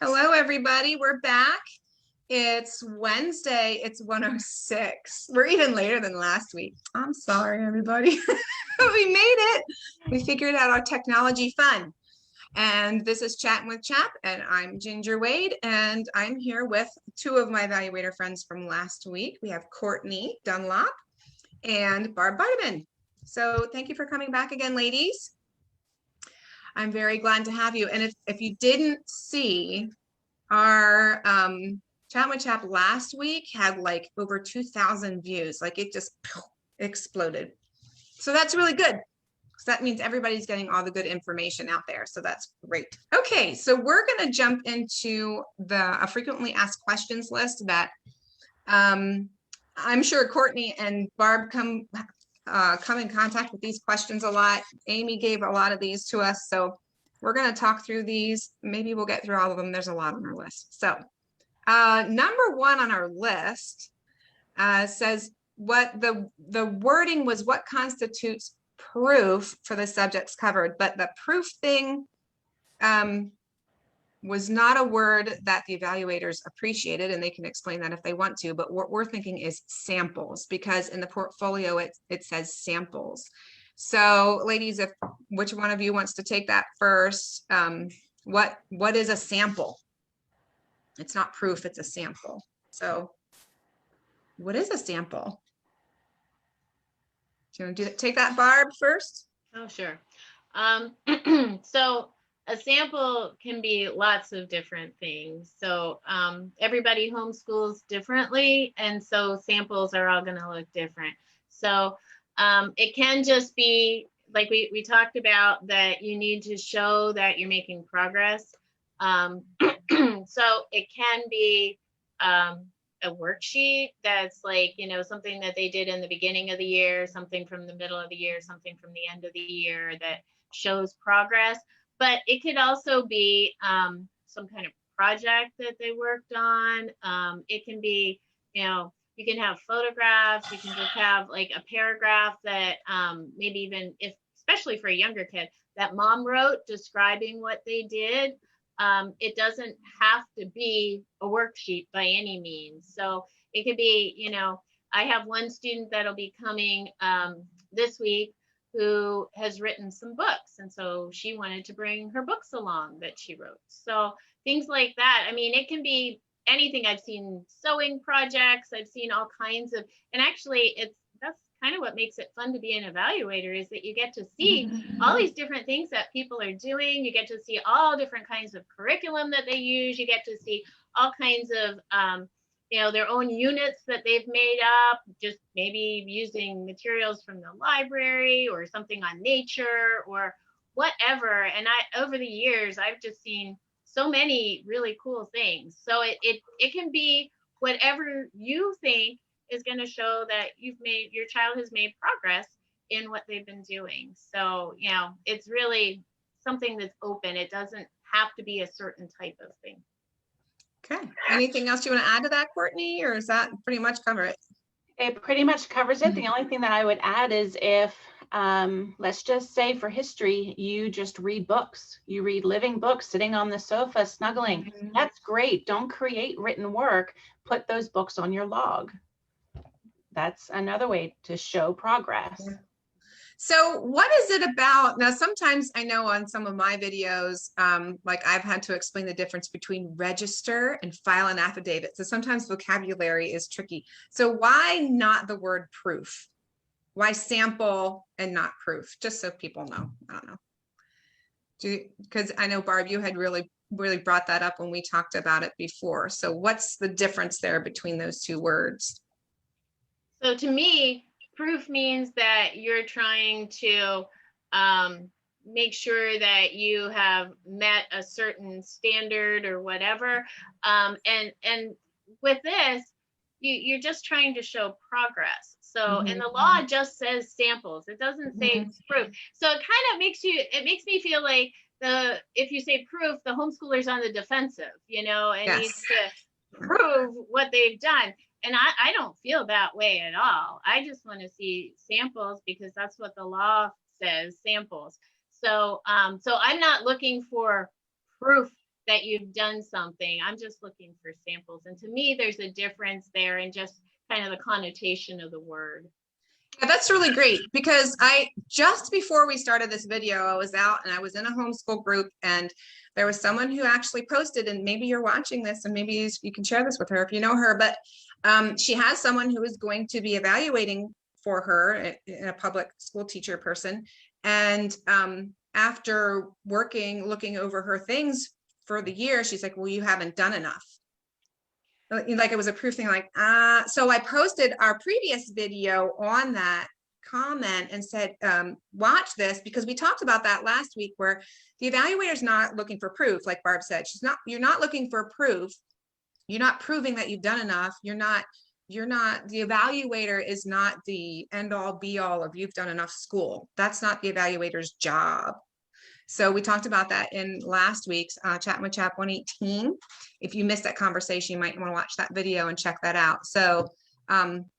Hello, everybody. We're back. It's Wednesday. It's 1:06. We're even later than last week. I'm sorry, everybody. We made it. We figured out our technology fun. And this is Chattin with CHAP, and I'm Ginger Wade, and I'm here with two of my evaluator friends from last week. We have Courtney Dunlap and Barb Beideman. So thank you for coming back again, ladies. I'm very glad to have you. And if you didn't see, our Chattin with CHAP last week had like over 2,000 views. Like it just exploded. So that's really good. So that means everybody's getting all the good information out there. So that's great. Okay, so we're going to jump into a frequently asked questions list that I'm sure Courtney and Barb come in contact with these questions a lot. Amy gave a lot of these to us, so we're going to talk through these. Maybe we'll get through all of them. There's a lot on our list. So number one on our list says what the wording was, what constitutes proof for the subjects covered, but the proof thing was not a word that the evaluators appreciated, and they can explain that if they want to, but what we're thinking is samples, because in the portfolio it says samples. So ladies, which one of you wants to take that first? What is a sample? It's not proof, it's a sample. So what is a sample? Do you want to take that, Barb, first? Oh, sure. So a sample can be lots of different things. So everybody homeschools differently, and so samples are all going to look different. So it can just be like we talked about, that you need to show that you're making progress. So it can be a worksheet that's like, something that they did in the beginning of the year, something from the middle of the year, something from the end of the year that shows progress. But it could also be some kind of project that they worked on. It can be, you can have photographs, you can just have like a paragraph that maybe even especially for a younger kid, that mom wrote describing what they did. It doesn't have to be a worksheet by any means. So it could be, I have one student that'll be coming this week who has written some books. And so she wanted to bring her books along that she wrote. So things like that. I mean, it can be anything. I've seen sewing projects. I've seen all kinds of, and actually that's kind of what makes it fun to be an evaluator, is that you get to see all these different things that people are doing. You get to see all different kinds of curriculum that they use. You get to see all kinds of, their own units that they've made up, just maybe using materials from the library or something on nature or whatever. And over the years, I've just seen so many really cool things. So it can be whatever you think is going to show that your child has made progress in what they've been doing. So, it's really something that's open. It doesn't have to be a certain type of thing. Okay. Anything else you want to add to that, Courtney, or does that pretty much cover it? It pretty much covers it. The only thing that I would add is if, let's just say for history, you just read books. You read living books sitting on the sofa, snuggling. That's great. Don't create written work. Put those books on your log. That's another way to show progress. Yeah. So what is it about? Now, sometimes I know on some of my videos, like I've had to explain the difference between register and file an affidavit. So sometimes vocabulary is tricky. So why not the word proof? Why sample and not proof? Just so people know. I don't know. Because I know, Barb, you had really brought that up when we talked about it before. So what's the difference there between those two words? So to me, proof means that you're trying to make sure that you have met a certain standard or whatever. And with this, you're just trying to show progress. So, and the law just says samples. It doesn't say proof. So it kind of makes me feel like if you say proof, the homeschooler's on the defensive, and needs to prove what they've done. And I don't feel that way at all. I just want to see samples because that's what the law says, samples. So I'm not looking for proof that you've done something. I'm just looking for samples. And to me, there's a difference there in just kind of the connotation of the word. Yeah, that's really great, because just before we started this video, I was out and I was in a homeschool group, and there was someone who actually posted, and maybe you're watching this and maybe you can share this with her if you know her, but she has someone who is going to be evaluating for her, in a public school teacher person. And after looking over her things for the year, she's like, well, you haven't done enough. Like it was a proof thing, like, so I posted our previous video on that comment and said, watch this, because we talked about that last week, where the evaluator's not looking for proof. Like Barb said, you're not looking for proof. You're not proving that you've done enough. The evaluator is not the end all be all of you've done enough school. That's not the evaluator's job. So we talked about that in last week's Chattin with CHAP 118. If you missed that conversation, you might want to watch that video and check that out. So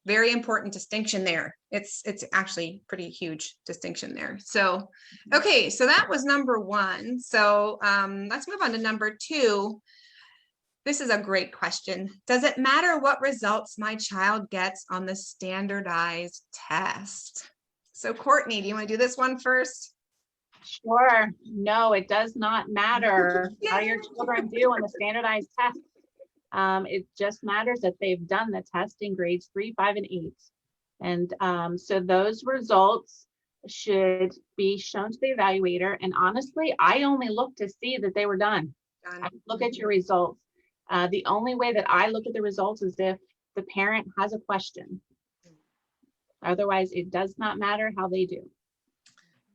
very important distinction there. It's actually pretty huge distinction there. So, okay, so that was number one. So let's move on to number two. This is a great question. Does it matter what results my child gets on the standardized test? So Courtney, do you want to do this one first? Sure. No, it does not matter how your children do on the standardized test. It just matters that they've done the test in grades 3, 5, and 8. And so those results should be shown to the evaluator. And honestly, I only look to see that they were done. I look at your results. The only way that I look at the results is if the parent has a question. Otherwise, it does not matter how they do.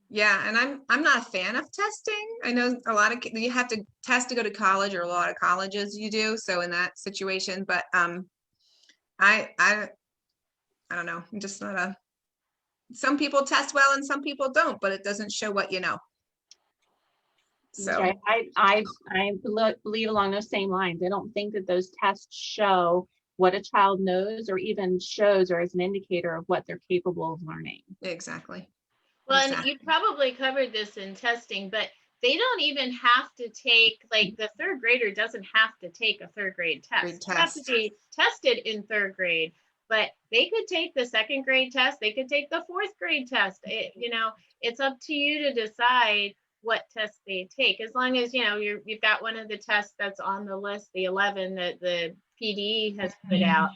Yeah, and I'm not a fan of testing. I know a lot of you have to test to go to college, or a lot of colleges you do. So in that situation, but I don't know. I'm just not a. Some people test well and some people don't, but it doesn't show what you know. So right. I believe along those same lines. I don't think that those tests show what a child knows, or even shows or as an indicator of what they're capable of learning. Exactly. Well, Exactly. and you probably covered this in testing, but they don't even have to take, like the third grader doesn't have to take a third grade test. They have to be tested in third grade, but they could take the second grade test. They could take the fourth grade test. It's up to you to decide what test they take, as long as, you've got one of the tests that's on the list, the 11 that the PD has put out.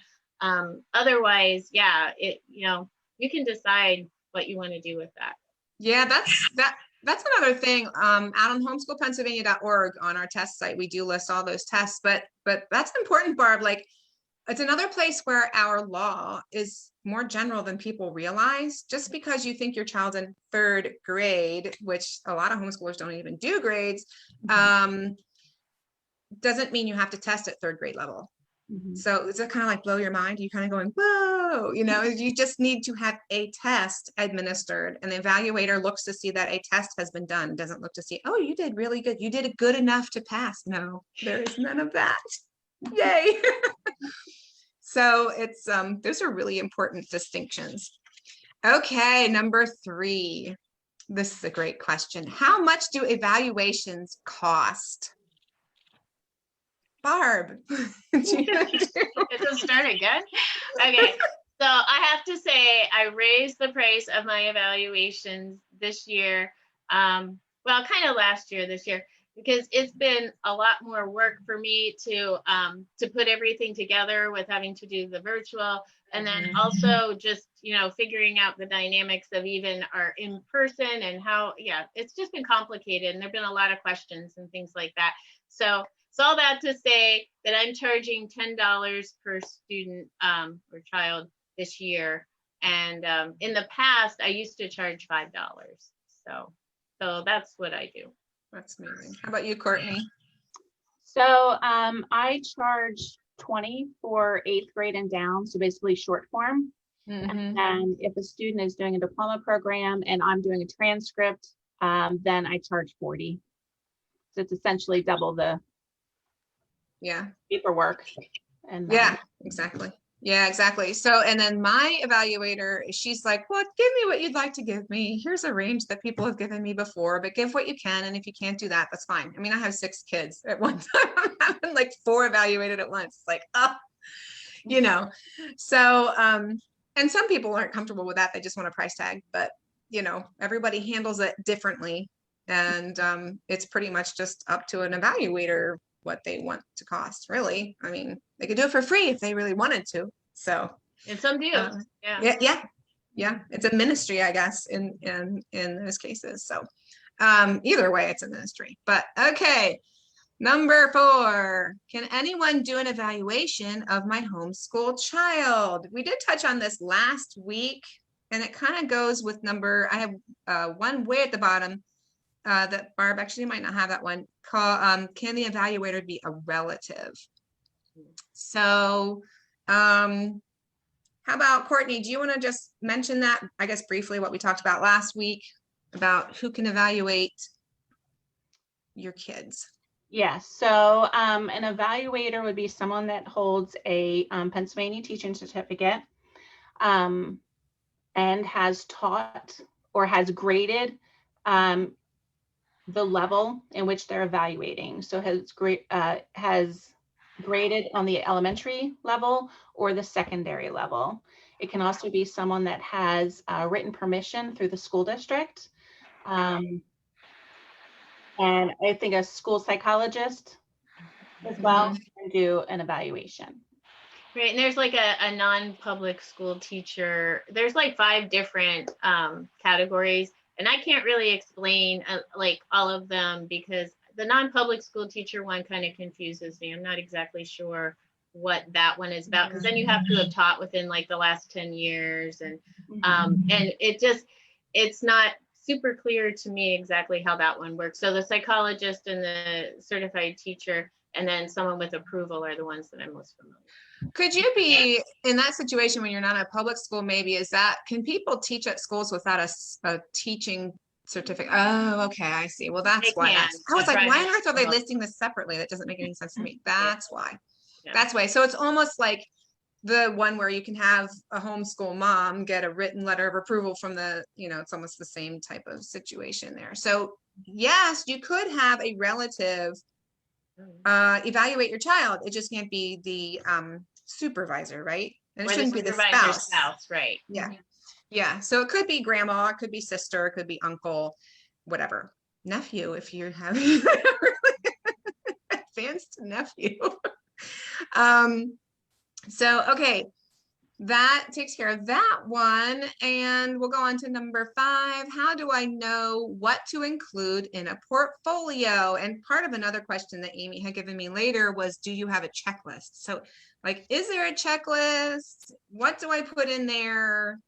Otherwise, you can decide what you want to do with that. Yeah, that's another thing. Out on homeschoolpennsylvania.org on our test site, we do list all those tests, but that's important, Barb. Like, it's another place where our law is more general than people realize. Just because you think your child's in third grade, which a lot of homeschoolers don't even do grades, doesn't mean you have to test at third grade level. So it's kind of like blow your mind. You kind of going, whoa, you just need to have a test administered, and the evaluator looks to see that a test has been done. Doesn't look to see, oh, you did really good. You did it good enough to pass. No, there is none of that. Yay. So it's, those are really important distinctions. Okay. Number 3, this is a great question. How much do evaluations cost? Barb. It doesn't start again. Okay, so I have to say I raised the price of my evaluations this year. Kind of last year, this year, because it's been a lot more work for me to put everything together with having to do the virtual, and then also just figuring out the dynamics of even our in person and how it's just been complicated, and there've been a lot of questions and things like that. So all that to say that I'm charging $10 per student or child this year. And in the past, I used to charge $5. So that's what I do. That's amazing. How about you, Courtney? So I charge $20 for 8th grade and down. So basically short form. And if a student is doing a diploma program and I'm doing a transcript, then I charge $40. So it's essentially double the paperwork. And yeah, exactly. Yeah, exactly. So, and then my evaluator, she's like, well, give me what you'd like to give me. Here's a range that people have given me before, but give what you can. And if you can't do that, that's fine. I mean, I have 6 kids at one time. I'm having like 4 evaluated at once. It's like, oh, you know. So, and some people aren't comfortable with that. They just want a price tag, but you know, everybody handles it differently. And it's pretty much just up to an evaluator what they want to cost, really. I mean, they could do it for free if they really wanted to. So, And some do. yeah. It's a ministry, I guess, in those cases. So, either way, it's a ministry. But okay, number 4. Can anyone do an evaluation of my homeschool child? We did touch on this last week, and it kind of goes with number. I have one way at the bottom. That Barb actually might not have that one. Call can the evaluator be a relative? So how about Courtney, do you want to just mention that, I guess briefly, what we talked about last week about who can evaluate your kids? Yes, so an evaluator would be someone that holds a Pennsylvania teaching certificate and has taught or has graded the level in which they're evaluating. So has graded on the elementary level or the secondary level. It can also be someone that has written permission through the school district. And I think a school psychologist as well can do an evaluation. Right, and there's like a non-public school teacher. There's like 5 different categories. And I can't really explain like all of them because the non-public school teacher one kind of confuses me. I'm not exactly sure what that one is about because then you have to have taught within like the last 10 years and it's not super clear to me exactly how that one works. So the psychologist and the certified teacher and then someone with approval are the ones that I'm most familiar with. Could you be in that situation when you're not at a public school? Maybe can people teach at schools without a teaching certificate? Oh, okay, I see. Well, that's why. I was like, why on earth are they listing this separately? That doesn't make any sense to me. That's why. Yeah. That's why. So it's almost like the one where you can have a homeschool mom get a written letter of approval from the, it's almost the same type of situation there. So yes, you could have a relative evaluate your child. It just can't be the supervisor, right? And it shouldn't be the spouse, right? Yeah. Yeah. So it could be grandma, it could be sister, it could be uncle, whatever. Nephew, if you're having advanced nephew. So okay, that takes care of that one. And we'll go on to number 5. How do I know what to include in a portfolio? And part of another question that Amy had given me later was, do you have a checklist? So like, is there a checklist? What do I put in there?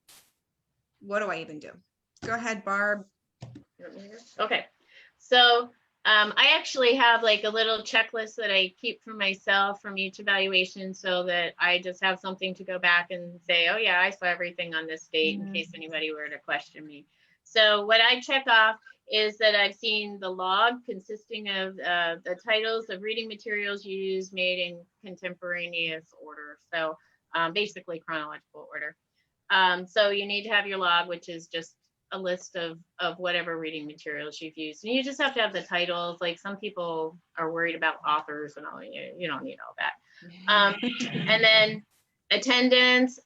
What do I even do? Go ahead, Barb. Okay. So I actually have like a little checklist that I keep for myself from each evaluation so that I just have something to go back and say, oh yeah, I saw everything on this date in case anybody were to question me. So what I check off is that I've seen the log consisting of the titles of reading materials used made in contemporaneous order. So basically chronological order. So you need to have your log, which is just a list of whatever reading materials you've used. And you just have to have the titles. Like some people are worried about authors and all, you don't need all that. And then attendance.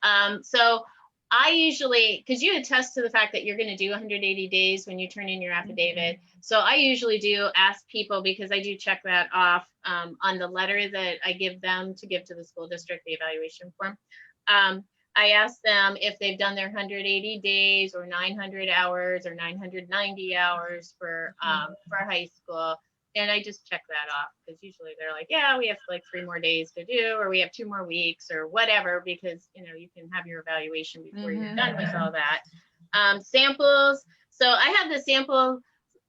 So I usually, because you attest to the fact that you're going to do 180 days when you turn in your affidavit. So I usually do ask people, because I do check that off on the letter that I give them to give to the school district, the evaluation form. I ask them if they've done their 180 days or 900 hours or 990 hours for high school. And I just check that off because usually they're like, yeah, we have like 3 more days to do, or we have 2 more weeks or whatever, because, you can have your evaluation before you're done with all that. Samples. So I have the sample,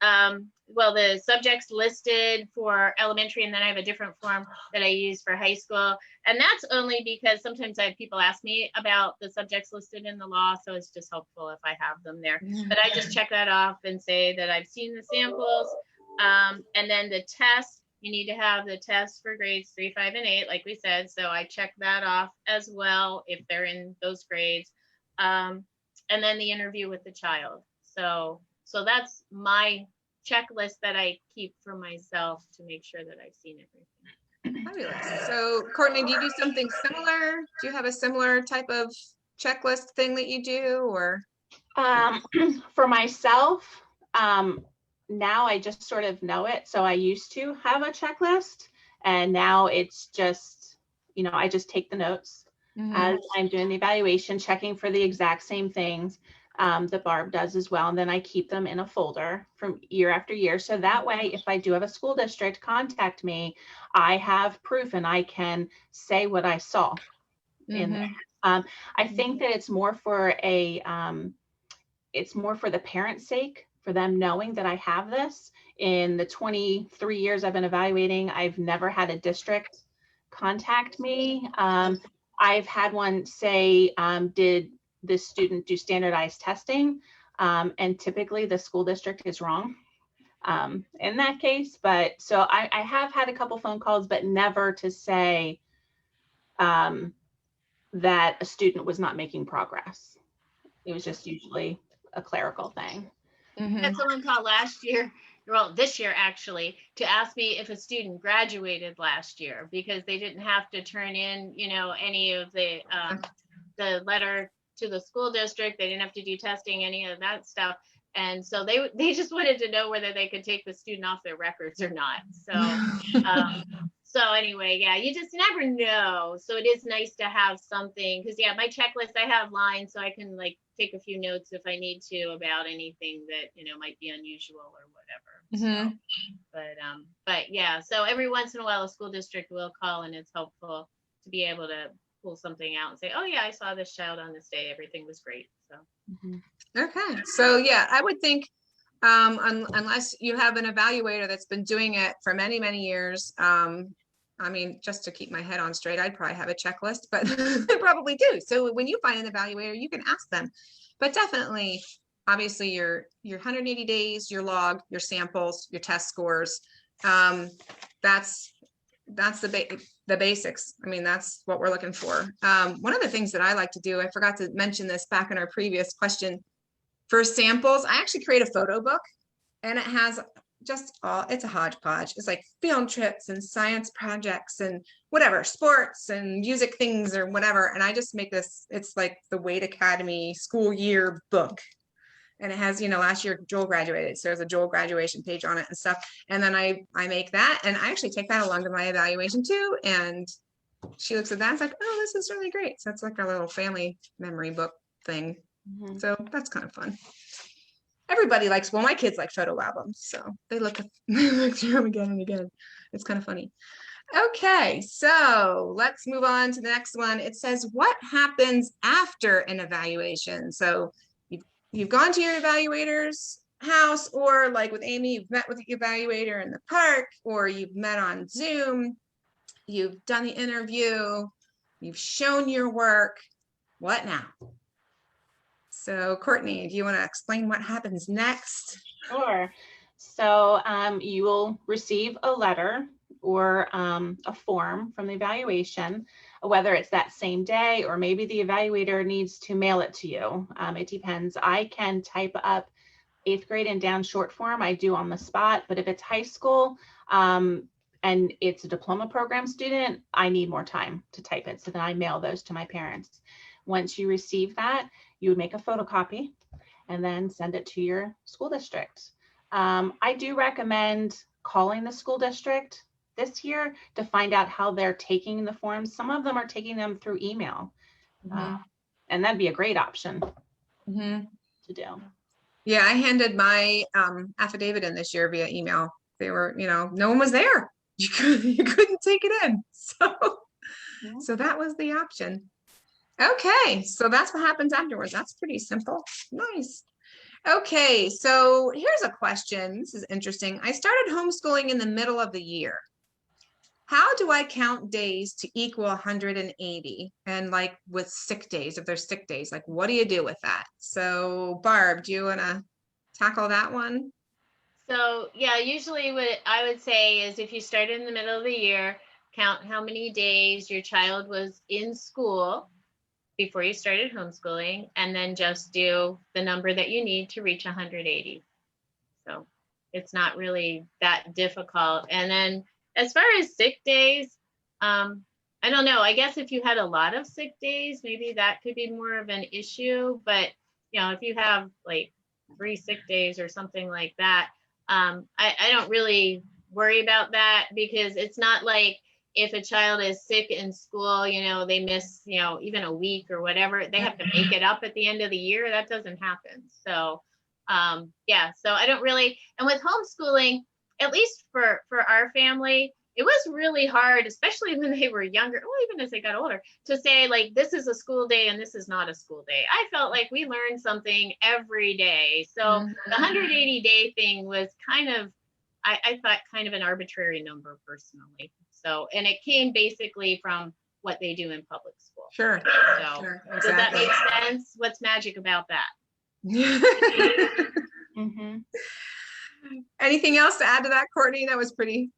the subjects listed for elementary, and then I have a different form that I use for high school. And that's only because sometimes I have people ask me about the subjects listed in the law. So it's just helpful if I have them there. But I just check that off and say that I've seen the samples. And then the test, You need to have the test for grades 3, 5, and 8, like we said. So I check that off as well if they're in those grades. And then the interview with the child. So that's my checklist that I keep for myself to make sure that I've seen everything. Fabulous. So Courtney, do you do something similar? Do you have a similar type of checklist thing that you do, or? For myself, now I just sort of know it. So I used to have a checklist, and now it's just, I just take the notes as I'm doing the evaluation, checking for the exact same things that Barb does as well. And then I keep them in a folder from year after year. So that way, if I do have a school district contact me, I have proof and I can say what I saw in there. I think that it's more for the parents' sake, for them knowing that I have this. In the 23 years I've been evaluating, I've never had a district contact me. I've had one say, did this student do standardized testing? And typically the school district is wrong in that case. But so I have had a couple phone calls, but never to say that a student was not making progress. It was just usually a clerical thing. Had someone called last year, well, this year actually, to ask me if a student graduated last year because they didn't have to turn in, any of the letter to the school district. They didn't have to do testing, any of that stuff. And so they just wanted to know whether they could take the student off their records or not. So anyway, yeah, you just never know. So it is nice to have something, because my checklist, I have lines so I can take a few notes if I need to about anything that might be unusual or whatever. But yeah, so every once in a while a school district will call, and it's helpful to be able to pull something out and say, oh yeah, I saw this child on this day, everything was great. So okay, so yeah, I would think unless you have an evaluator that's been doing it for many years, I mean, just to keep my head on straight, I'd probably have a checklist, but they probably do. So when you find an evaluator, you can ask them. But definitely, obviously, your 180 days, your log, your samples, your test scores, that's the basics. I mean, that's what we're looking for. One of the things that I like to do, I forgot to mention this back in our previous question, for samples, I actually create a photo book, and it has it's a hodgepodge. It's like field trips and science projects and whatever, sports and music things or whatever. And I just make this, it's like the Wade Academy school year book. And it has, last year Joel graduated. So there's a Joel graduation page on it and stuff. And then I make that, and I actually take that along to my evaluation too. And she looks at that and it's like, oh, this is really great. So it's like our little family memory book thing. So that's kind of fun. Everybody likes, well, my kids like photo albums, so they look through them again and again. It's kind of funny. Okay, so let's move on to the next one. It says, what happens after an evaluation? So you've gone to your evaluator's house, or like with Amy, you've met with the evaluator in the park, or you've met on Zoom, you've done the interview, you've shown your work. What now? So Courtney, do you want to explain what happens next? Sure. So you will receive a letter or a form from the evaluation, whether it's that same day or maybe the evaluator needs to mail it to you. It depends. I can type up 8th grade and down short form. I do on the spot, but if it's high school and it's a diploma program student, I need more time to type it. So then I mail those to my parents. Once you receive that, you would make a photocopy and then send it to your school district. I do recommend calling the school district this year to find out how they're taking the forms. Some of them are taking them through email, and that'd be a great option to do. Yeah, I handed my affidavit in this year via email. They were, no one was there. You couldn't take it in. So that was the option. Okay, so that's what happens afterwards. That's pretty simple. Nice. Okay, so here's a question. This is interesting. I started homeschooling in the middle of the year. How do I count days to equal 180? And like with sick days, if there's sick days, like what do you do with that? So Barb, do you want to tackle that one? So yeah, usually what I would say is if you started in the middle of the year, count how many days your child was in school before you started homeschooling, and then just do the number that you need to reach 180. So it's not really that difficult. And then as far as sick days, I don't know. I guess if you had a lot of sick days, maybe that could be more of an issue. But if you have like 3 sick days or something like that, I don't really worry about that, because it's not like if a child is sick in school, they miss, even a week or whatever, they have to make it up at the end of the year. That doesn't happen. So, so I don't really, and with homeschooling, at least for our family, it was really hard, especially when they were younger, well, even as they got older, to say like, this is a school day and this is not a school day. I felt like we learned something every day. So the 180-day thing was kind of, I thought, kind of an arbitrary number personally. So, and it came basically from what they do in public school. Sure. So, sure. Does that make sense? What's magic about that? Mm-hmm. Anything else to add to that, Courtney? That was pretty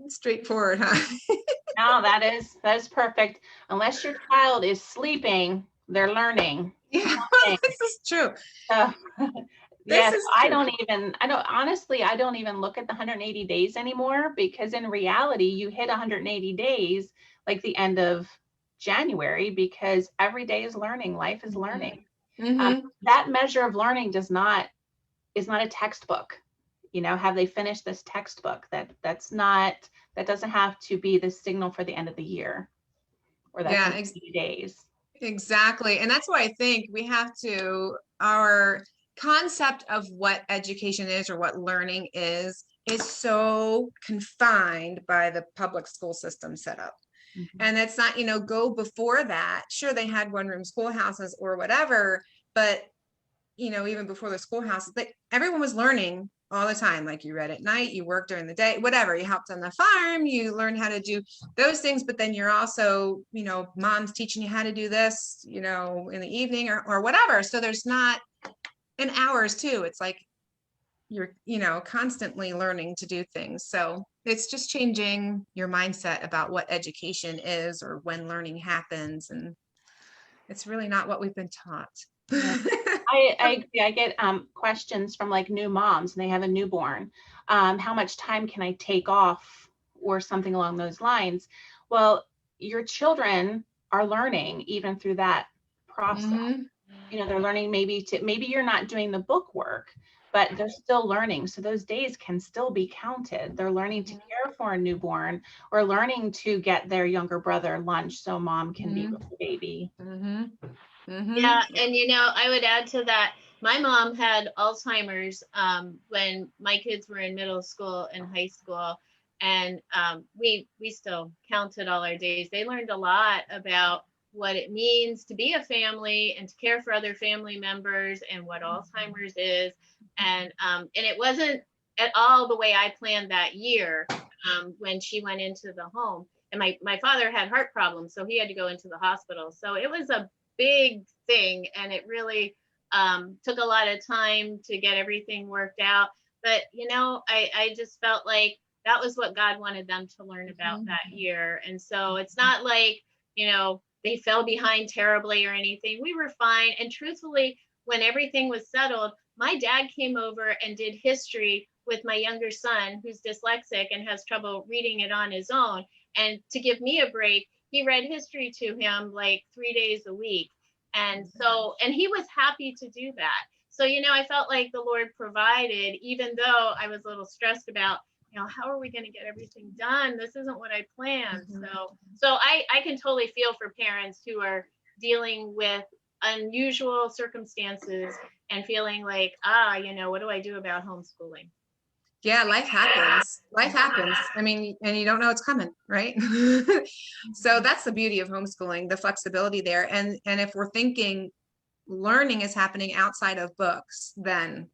straightforward, huh? No, that is perfect. Unless your child is sleeping, they're learning. Yeah, this is true. Yes, I don't even look at the 180 days anymore, because in reality, you hit 180 days like the end of January, because every day is learning. Life is learning. That measure of learning is not a textbook. Have they finished this textbook? That doesn't have to be the signal for the end of the year, or that's 80 days. Exactly. And that's why I think we have our concept of what education is, or what learning is so confined by the public school system setup. And it's not, go before that. Sure, they had one-room schoolhouses or whatever, but even before the schoolhouses, everyone was learning all the time. Like, you read at night, you worked during the day, whatever, you helped on the farm, you learn how to do those things, but then you're also, mom's teaching you how to do this, in the evening or whatever. So there's not, in hours too, it's like you're, constantly learning to do things. So it's just changing your mindset about what education is, or when learning happens. And it's really not what we've been taught. I get questions from like new moms, and they have a newborn. How much time can I take off, or something along those lines? Well, your children are learning even through that process. They're learning, maybe you're not doing the book work, but they're still learning. So those days can still be counted. They're learning to care for a newborn, or learning to get their younger brother lunch so mom can be with the baby. Yeah, and I would add to that, my mom had Alzheimer's when my kids were in middle school and high school, and we still counted all our days. They learned a lot about what it means to be a family and to care for other family members, and what Alzheimer's is, and it wasn't at all the way I planned that year when she went into the home. And my father had heart problems, so he had to go into the hospital. So it was a big thing, and it really took a lot of time to get everything worked out. But I just felt like that was what God wanted them to learn about that year. And so it's not like they fell behind terribly or anything. We were fine. And truthfully, when everything was settled, my dad came over and did history with my younger son, who's dyslexic and has trouble reading it on his own. And to give me a break, he read history to him like 3 days a week. And he was happy to do that. So, I felt like the Lord provided, even though I was a little stressed about, how are we going to get everything done? This isn't what I planned. So I can totally feel for parents who are dealing with unusual circumstances and feeling like, what do I do about homeschooling? Yeah, life happens. I mean, and you don't know it's coming, right? So that's the beauty of homeschooling, the flexibility there. And if we're thinking learning is happening outside of books, then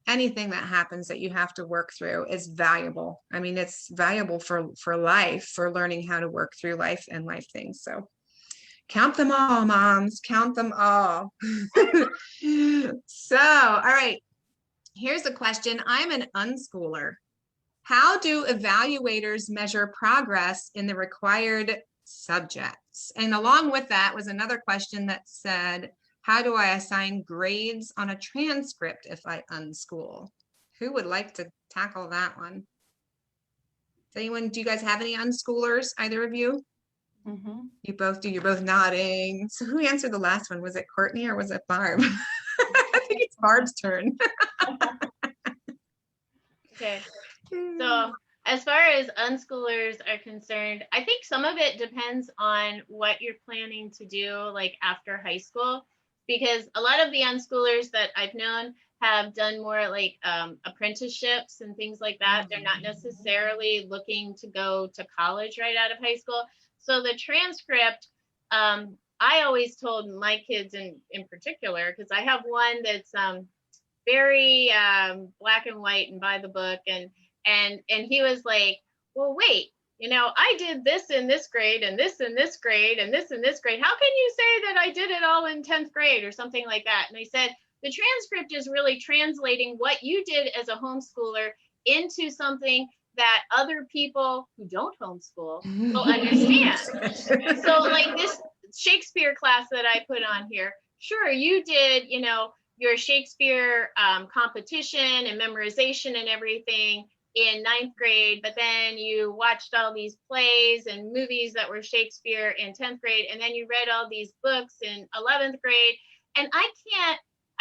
anything that happens that you have to work through is valuable. I mean, it's valuable for life, for learning how to work through life and life things. So count them all, moms, count them all. So, all right. Here's a question. I'm an unschooler. How do evaluators measure progress in the required subjects? And along with that was another question that said, how do I assign grades on a transcript if I unschool? Who would like to tackle that one? Do you guys have any unschoolers, either of you? Mm-hmm. You both do, you're both nodding. So who answered the last one? Was it Courtney or was it Barb? I think it's Barb's turn. Okay. So as far as unschoolers are concerned, I think some of it depends on what you're planning to do like after high school, because a lot of the unschoolers that I've known have done more like apprenticeships and things like that. They're not necessarily looking to go to college right out of high school. So the transcript, I always told my kids in particular, because I have one that's very black and white and by the book, and he was like, well, wait, I did this in this grade and this in this grade and this in this grade. How can you say that I did it all in 10th grade or something like that? And I said, the transcript is really translating what you did as a homeschooler into something that other people who don't homeschool will understand. So like this Shakespeare class that I put on here, sure, you did, your Shakespeare competition and memorization and everything in 9th grade, but then you watched all these plays and movies that were Shakespeare in 10th grade, and then you read all these books in 11th grade. And I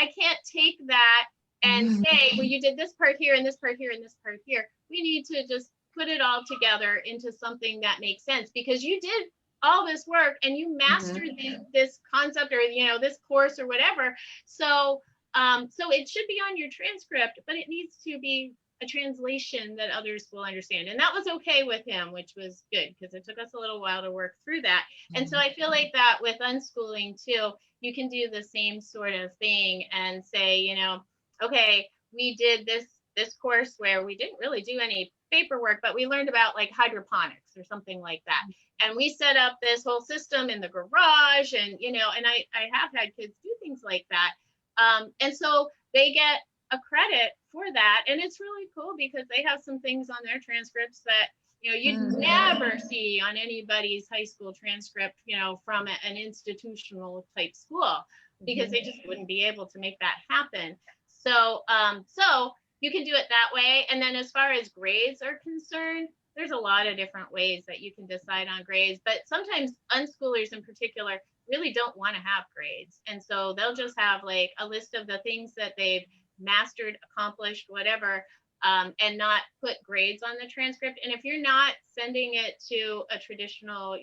can't take that and say, well, you did this part here and this part here and this part here. We need to just put it all together into something that makes sense, because you did all this work and you mastered this concept or this course or whatever. So it should be on your transcript, but it needs to be a translation that others will understand. And that was okay with him, which was good, because it took us a little while to work through that. And so I feel like that with unschooling too, you can do the same sort of thing and say, okay, we did this course where we didn't really do any paperwork, but we learned about like hydroponics or something like that. And we set up this whole system in the garage, and and I have had kids do things like that. And so they get a credit for that. And it's really cool because they have some things on their transcripts that, you'd never see on anybody's high school transcript, from an institutional type school, because they just wouldn't be able to make that happen. So you can do it that way. And then as far as grades are concerned, there's a lot of different ways that you can decide on grades, but sometimes unschoolers in particular really don't want to have grades. And so they'll just have like a list of the things that they've mastered, accomplished, whatever, and not put grades on the transcript. And if you're not sending it to a traditional,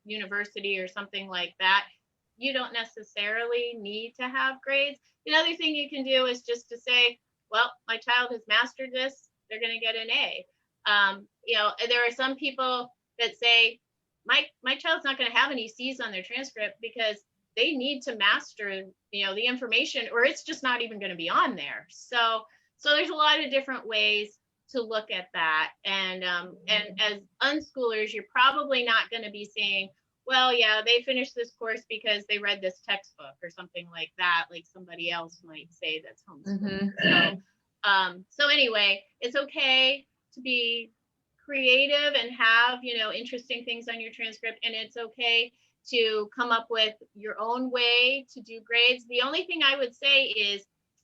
university or something like that, you don't necessarily need to have grades. Another thing you can do is just to say, well, my child has mastered this, they're going to get an A. There are some people that say, my child's not going to have any C's on their transcript because they need to master, the information, or it's just not even going to be on there. So there's a lot of different ways to look at that. And as unschoolers, you're probably not going to be saying, well, yeah, they finished this course because they read this textbook or something like that, like somebody else might say that's homeschooling. So anyway, it's okay to be creative and have, interesting things on your transcript, and it's okay to come up with your own way to do grades. The only thing I would say is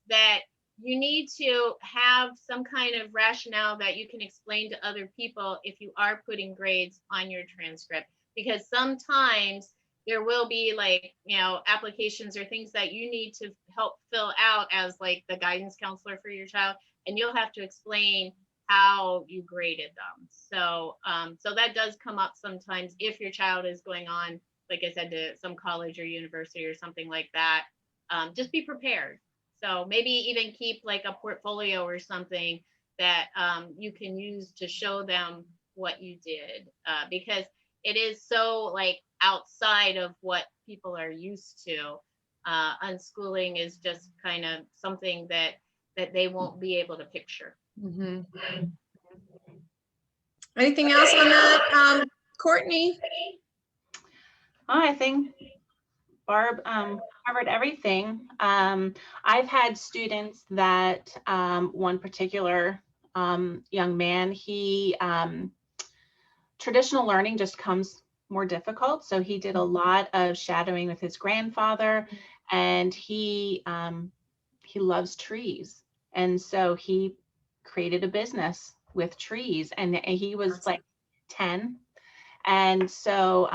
that you need to have some kind of rationale that you can explain to other people if you are putting grades on your transcript, because sometimes there will be like, applications or things that you need to help fill out as like the guidance counselor for your child, and you'll have to explain how you graded them. So that does come up sometimes if your child is going on, like I said, to some college or university or something like that. Just be prepared. So maybe even keep like a portfolio or something that you can use to show them what you did, because it is so like outside of what people are used to. Unschooling is just kind of something that they won't be able to picture. Anything else on that, Courtney? I think Barb covered everything. I've had students that one particular young man, he traditional learning just comes more difficult. So he did a lot of shadowing with his grandfather, and he loves trees. And so he created a business with trees, and he was like 10. And so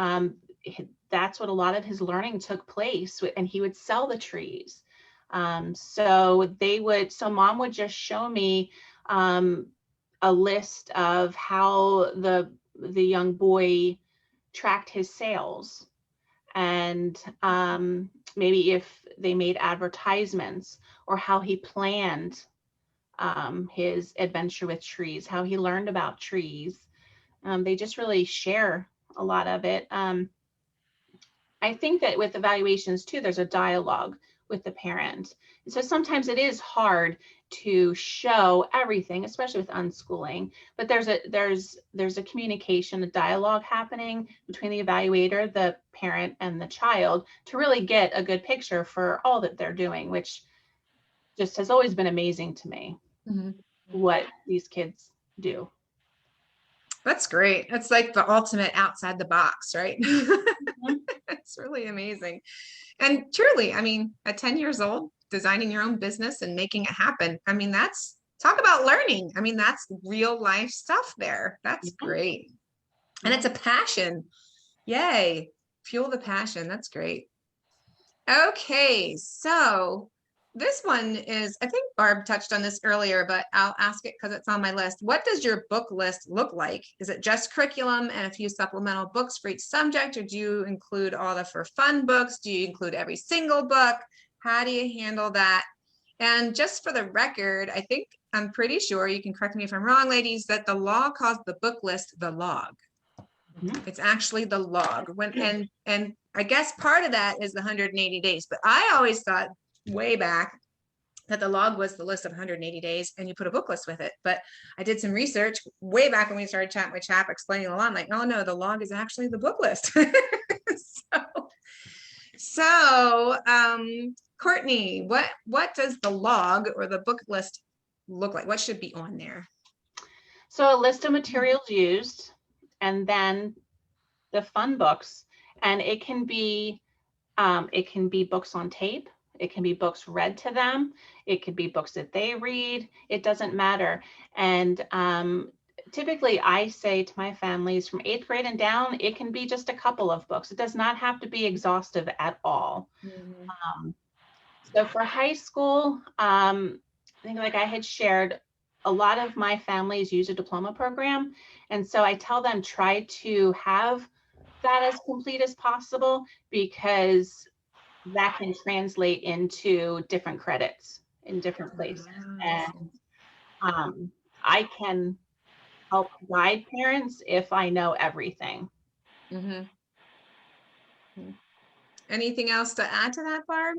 that's what a lot of his learning took place with, and he would sell the trees. So mom would just show me a list of how the young boy tracked his sales, and maybe if they made advertisements, or how he planned his adventure with trees, how he learned about trees. They just really share a lot of it. I think that with evaluations too, there's a dialogue with the parent. So sometimes it is hard to show everything, especially with unschooling, but there's a communication, a dialogue happening between the evaluator, the parent, and the child to really get a good picture for all that they're doing, which just has always been amazing to me, what these kids do. That's great. It's like the ultimate outside the box, right? It's really amazing. And truly, I mean, at 10 years old, designing your own business and making it happen. I mean, that's talk about learning. I mean, that's real life stuff there. That's great. And it's a passion. Yay. Fuel the passion. That's great. Okay. So this one is, I think Barb touched on this earlier, but I'll ask it because it's on my list. What does your book list look like? Is it just curriculum and a few supplemental books for each subject, or do you include all the for fun books? Do you include every single book? How do you handle that? And just for the record, I'm pretty sure, you can correct me if I'm wrong, ladies, that the law calls the book list the log. It's actually the log. And I guess part of that is the 180 days, but I always thought way back that the log was the list of 180 days and you put a book list with it. But I did some research way back when we started chatting with CHAP, explaining the law. I'm like, oh no, the log is actually the book list. So Courtney, what does the log or the book list look like? What should be on there? So a list of materials used, and then the fun books, and it can be books on tape. It can be books read to them. It could be books that they read. It doesn't matter. And typically I say to my families from 8th grade and down, it can be just a couple of books. It does not have to be exhaustive at all. So for high school, I think, like I had shared, a lot of my families use a diploma program. And so I tell them, try to have that as complete as possible, because that can translate into different credits in different places. And I can help guide parents if I know everything. Anything else to add to that, Barb?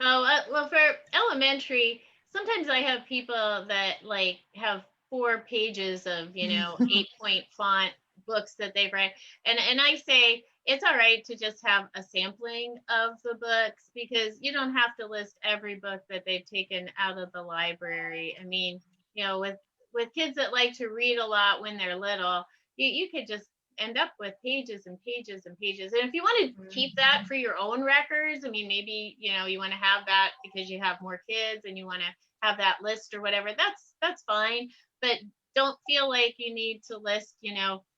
Oh, well, for elementary, sometimes I have people that like have 4 pages of, 8-point font books that they've read. And I say, it's all right to just have a sampling of the books, because you don't have to list every book that they've taken out of the library. I mean, with kids that like to read a lot when they're little, you could just end up with pages and pages and pages. And if you want to keep that for your own records, I mean, maybe, you want to have that because you have more kids and you want to have that list or whatever, that's fine. But don't feel like you need to list,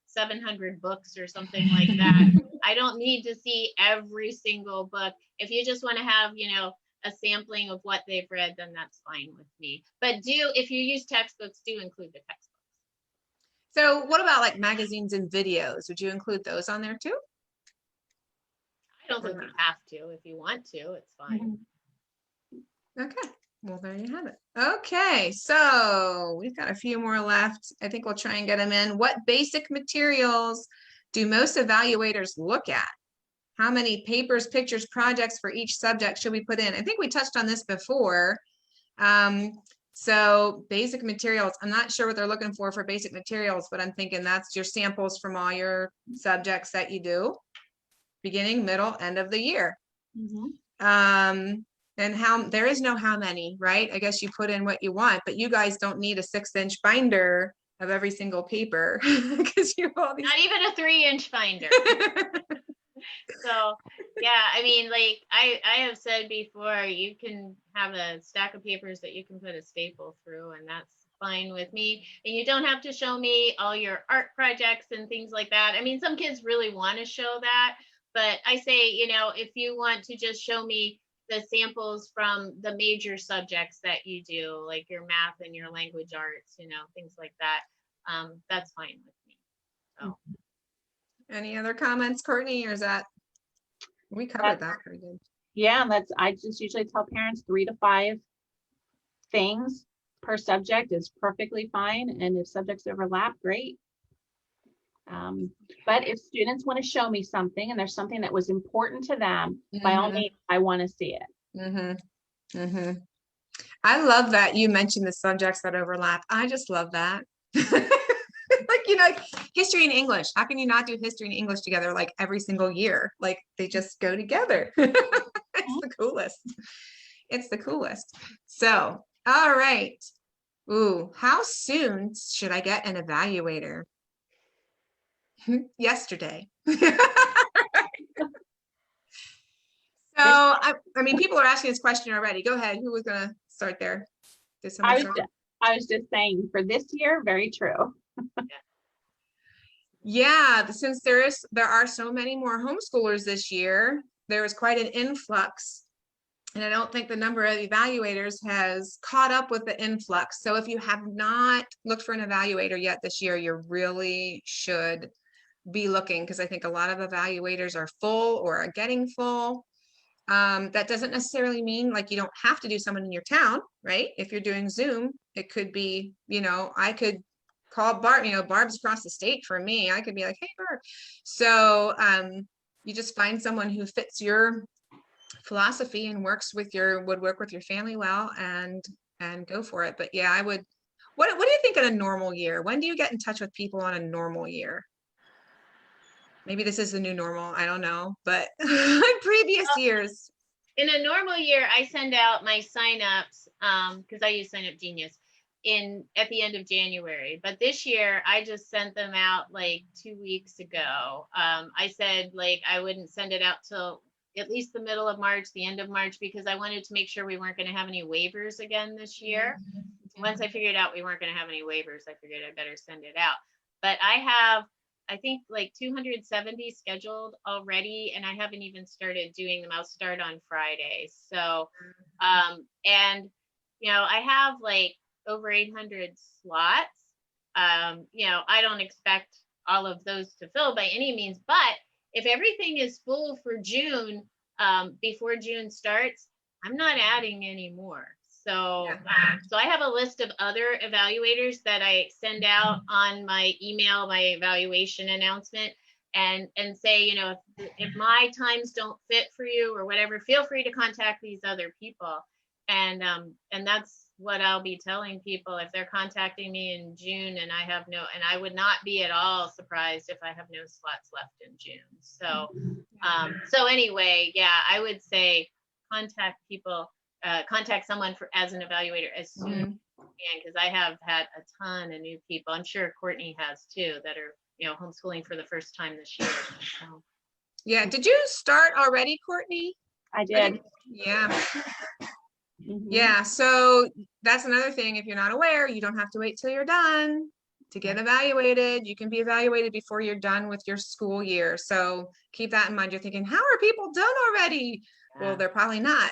700 books or something like that. I don't need to see every single book. If you just want to have, a sampling of what they've read, then that's fine with me. But if you use textbooks, do include the textbooks. So what about like magazines and videos? Would you include those on there too? I don't think you have to. If you want to, it's fine. Okay. Well, there you have it. Okay, so we've got a few more left. I think we'll try and get them in. What basic materials do most evaluators look at? How many papers, pictures, projects for each subject should we put in? I think we touched on this before. So basic materials, I'm not sure what they're looking for basic materials, but I'm thinking that's your samples from all your subjects that you do, beginning, middle, end of the year. And there is no how many, right? I guess you put in what you want, but you guys don't need a 6-inch binder of every single paper because you have all these. Not even a 3-inch binder. So yeah, I mean, like I have said before, you can have a stack of papers that you can put a staple through, and that's fine with me. And you don't have to show me all your art projects and things like that. I mean, some kids really want to show that, but I say, you know, if you want to just show me the samples from the major subjects that you do, like your math and your language arts, you know, things like that, that's fine with me. So. Any other comments, Courtney, or is that, we covered that pretty good. Yeah, I just usually tell parents 3 to 5 things per subject is perfectly fine. And if subjects overlap, great. But if students want to show me something and there's something that was important to them, by all means, I want to see it. I love that you mentioned the subjects that overlap. I just love that. Like, you know, like history and English. How can you not do history and English together like every single year? Like they just go together. It's the coolest. It's the coolest. So, all right. Ooh, how soon should I get an evaluator? Yesterday. So, I mean, people are asking this question already. Go ahead. Who was going to start there? I was just saying for this year, very true. Yeah, since there are so many more homeschoolers this year, there was quite an influx. And I don't think the number of evaluators has caught up with the influx. So if you have not looked for an evaluator yet this year, you really should be looking, because I think a lot of evaluators are full or are getting full. That doesn't necessarily mean like you don't have to do someone in your town, right? If you're doing Zoom, it could be, you know, I could call Barb, you know, Barb's across the state from me. I could be like, hey, Barb. So you just find someone who fits your philosophy and would work with your family well, and go for it. But yeah, I would. What do you think in a normal year? When do you get in touch with people on a normal year? Maybe this is the new normal. I don't know, but previous years. In a normal year, I send out my signups because I use Sign Up Genius at the end of January. But this year, I just sent them out like 2 weeks ago. I said like I wouldn't send it out till at least the middle of March, the end of March, because I wanted to make sure we weren't going to have any waivers again this year. Once I figured out we weren't going to have any waivers, I figured I better send it out. But I think like 270 scheduled already, and I haven't even started doing them. I'll start on Friday. So, and you know, I have like over 800 slots. You know, I don't expect all of those to fill by any means, but if everything is full for June, before June starts, I'm not adding any more. So, so I have a list of other evaluators that I send out on my email, my evaluation announcement, and say, you know, if my times don't fit for you or whatever, feel free to contact these other people. And that's what I'll be telling people if they're contacting me in June and I would not be at all surprised if I have no slots left in June. So, so anyway, yeah, I would say contact someone as an evaluator as soon as you can, because I have had a ton of new people. I'm sure Courtney has too, that are, you know, homeschooling for the first time this year. So. Yeah. Did you start already, Courtney? I did. Yeah. Yeah. So that's another thing. If you're not aware, you don't have to wait till you're done to get evaluated. You can be evaluated before you're done with your school year. So keep that in mind. You're thinking, how are people done already? Yeah. Well, they're probably not.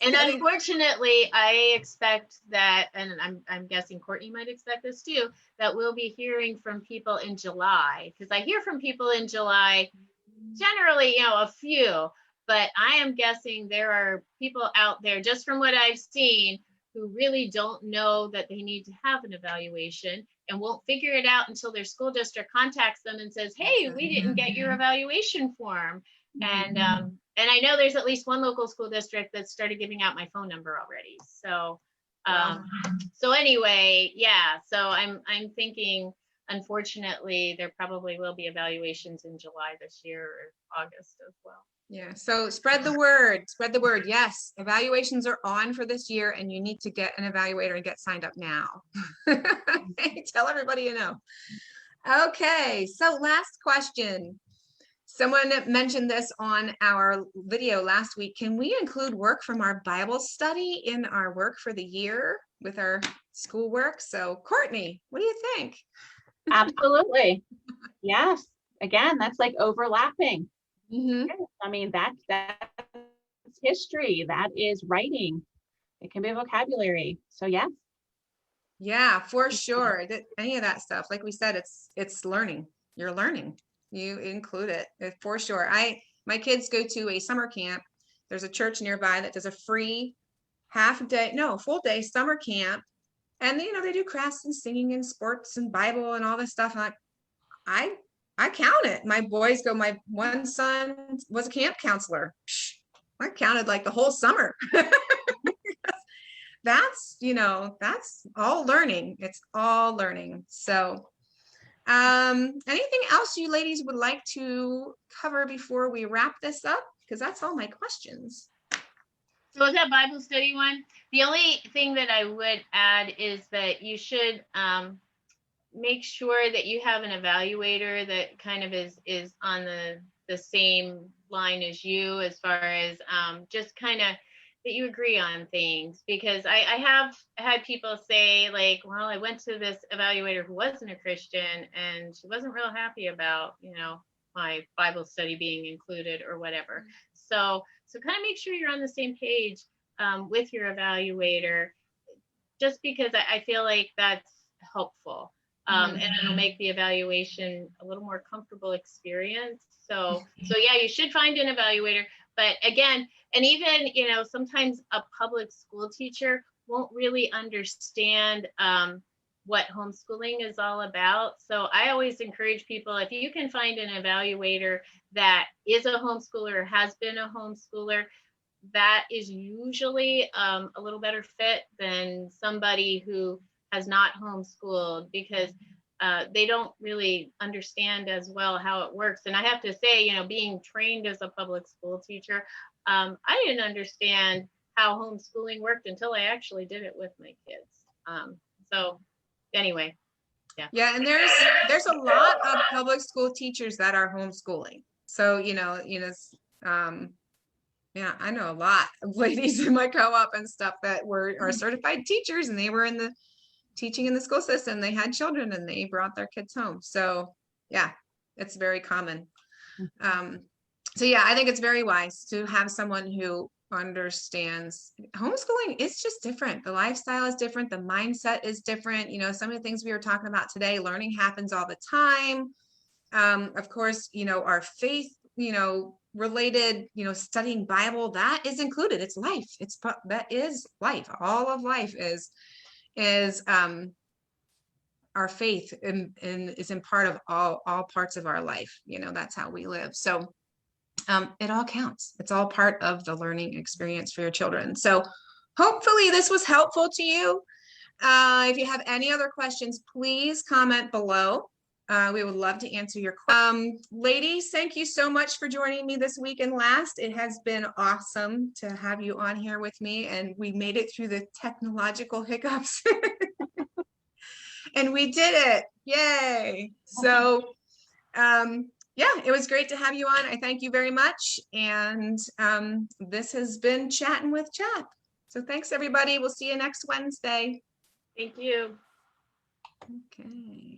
And unfortunately, I expect that, and I'm guessing Courtney might expect this too, that we'll be hearing from people in July, because I hear from people in July, generally, you know, a few, but I am guessing there are people out there, just from what I've seen, who really don't know that they need to have an evaluation and won't figure it out until their school district contacts them and says, hey, we didn't get your evaluation form. And I know there's at least one local school district that started giving out my phone number already. So, so anyway, yeah. So I'm thinking, unfortunately, there probably will be evaluations in July this year or August as well. Yeah, so spread the word, spread the word. Yes, evaluations are on for this year and you need to get an evaluator and get signed up now. Tell everybody you know. Okay, so last question. Someone mentioned this on our video last week. Can we include work from our Bible study in our work for the year with our schoolwork? So Courtney, what do you think? Absolutely. Yes. Again, that's like overlapping. Mm-hmm. I mean, that's history. That is writing. It can be vocabulary. So yes. Yeah, for sure. Any of that stuff, like we said, it's learning. You're learning. You include it for sure. My kids go to a summer camp. There's a church nearby that does a free full day summer camp. And they do crafts and singing and sports and Bible and all this stuff. And I count it. My boys go, my one son was a camp counselor. I counted like the whole summer. That's all learning. It's all learning. So anything else you ladies would like to cover before we wrap this up? Because that's all my questions. So is that Bible study one? The only thing that I would add is that you should make sure that you have an evaluator that kind of is on the same line as you, as far as just kind of that you agree on things. Because I have had people say, like, well, I went to this evaluator who wasn't a Christian and she wasn't real happy about, my Bible study being included or whatever. So kind of make sure you're on the same page with your evaluator, just because I feel like that's helpful. And it'll make the evaluation a little more comfortable experience. So yeah, you should find an evaluator. But again, and even, sometimes a public school teacher won't really understand what homeschooling is all about. So I always encourage people, if you can find an evaluator that is a homeschooler or has been a homeschooler, that is usually a little better fit than somebody who has not homeschooled, because they don't really understand as well how it works. And I have to say, being trained as a public school teacher, I didn't understand how homeschooling worked until I actually did it with my kids. So anyway, yeah. Yeah, and there's a lot of public school teachers that are homeschooling. So, yeah, I know a lot of ladies in my co-op and stuff that are certified teachers, and they were in the teaching in the school system. They had children and they brought their kids home. So yeah, it's very common. So yeah, I think it's very wise to have someone who understands homeschooling. It's just different. The lifestyle is different. The mindset is different. Some of the things we were talking about today, learning happens all the time. Of course, our faith, related, studying Bible, that is included. It's life. That is life. All of life is our faith and is in part of all parts of our life. That's how we live. So it all counts. It's all part of the learning experience for your children. So hopefully this was helpful to you. If you have any other questions, please comment below. We would love to answer your questions. Ladies, thank you so much for joining me this week and last. It has been awesome to have you on here with me, and we made it through the technological hiccups. And we did it. Yay. So yeah, it was great to have you on. I thank you very much. And this has been Chattin' with CHAP. So thanks, everybody. We'll see you next Wednesday. Thank you. Okay.